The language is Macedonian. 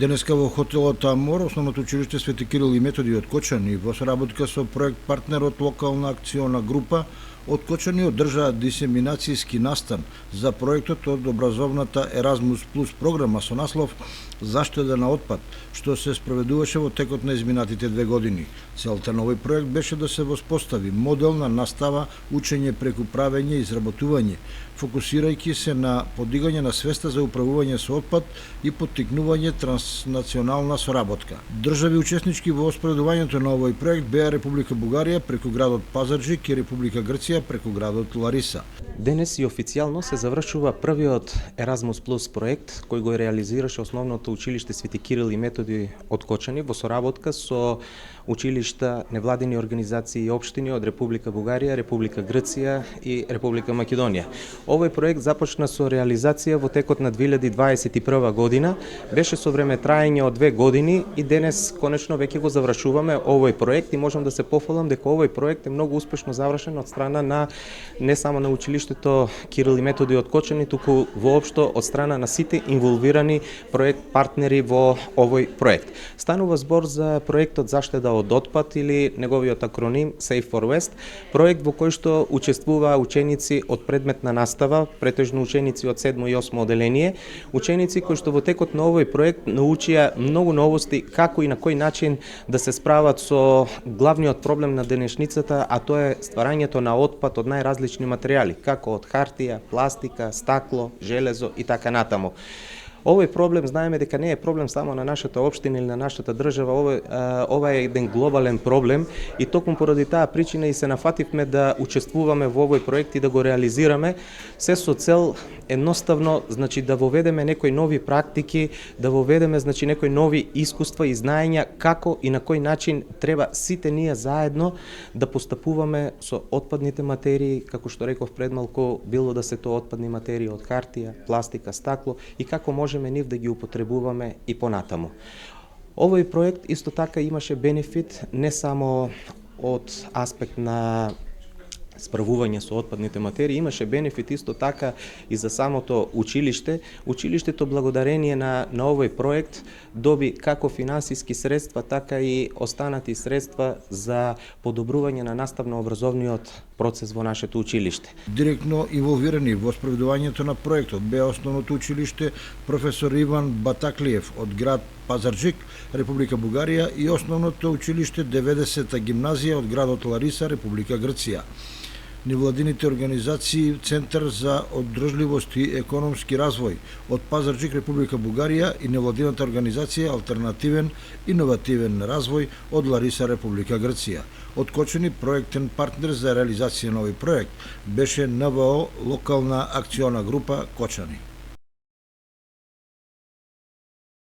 Денеска во хотелот Амор, основното училиште Свети Кирил и Методи од Кочани, во соработка со проект партнер од локална акциона група од Кочани одржаа дисеминацијски настан за проектот од образовната Еразмус Плюс програма со наслов Заштеда на отпад, што се спроведуваше во текот на изминатите 2 години. Целта на овој проект беше да се воспостави модел на настава, учење преку правење и изработување, фокусирајќи се на подигање на свеста за управување со отпад и поттикнување транснационална соработка. Држави учеснички во спроведувањето на овој проект беа Република Бугарија преку градот Пазарџик и Република Грција преку градот Лариса. Денес и официјално се завршува првиот Еразмус Плюс проект кој го реализираше основното училиште Свети Кирил и Методи од Кочани во соработка со училишта, невладини организации и општини од Република Бугарија, Република Грција и Република Македонија. Овој проект започна со реализација во текот на 2021 година, беше со време траење од 2 години и денес конечно веќе го завршуваме овој проект и можам да се пофалам дека овој проект е многу успешно завршен од страна на не само на училиштето Кирил и Методи од Кочани, туку воопшто од страна на сите инволвирани проект партнери во овој проект. Станува збор за проектот Заштеда од отпад или неговиот акроним Save for West, проект во кој што учествуваа ученици од предметна настава, претежно ученици од 7 и 8 оделение, ученици кои што во текот на овој проект научија многу новости како и на кој начин да се справат со главниот проблем на денешницата, а тоа е стварањето на отпад од најразлични материјали, како од хартија, пластика, стакло, железо и така натаму. Овој проблем знаеме дека не е проблем само на нашата општина или на нашата држава, ова е еден глобален проблем и токму поради таа причина и се нафативме да учествуваме во овој проект и да го реализираме, се со цел едноставно, значи да воведеме некои нови практики, да воведеме значи некои нови искуства и знаења како и на кој начин треба сите ние заедно да постапуваме со отпадните материи, како што реков пред малку, било да се тоа отпадни материи од хартија, пластика, стакло и како можеме нив да ги употребуваме и понатаму. Овој проект исто така имаше бенефит не само од аспект на справување со отпадните материи, имаше бенефит исто така и за самото училиште. Училиштето благодарение на овој проект доби како финансиски средства, така и останати средства за подобрување на наставно-образовниот процес во нашето училиште. Директно инволвирани во спроведувањето на проектот беа основното училиште професор Иван Батаклиев од град Пазарџик, Република Бугарија и основното училиште 90-та гимназија од градот Лариса, Република Грција. Невладините организации Центар за одржливост и економски развој од Пазарџик, Република Бугарија и невладината организација Алтернативен иновативен развој од Лариса, Република Грција. Од Кочани проектен партнер за реализација на овој проект беше НВО локална акциона група Кочани.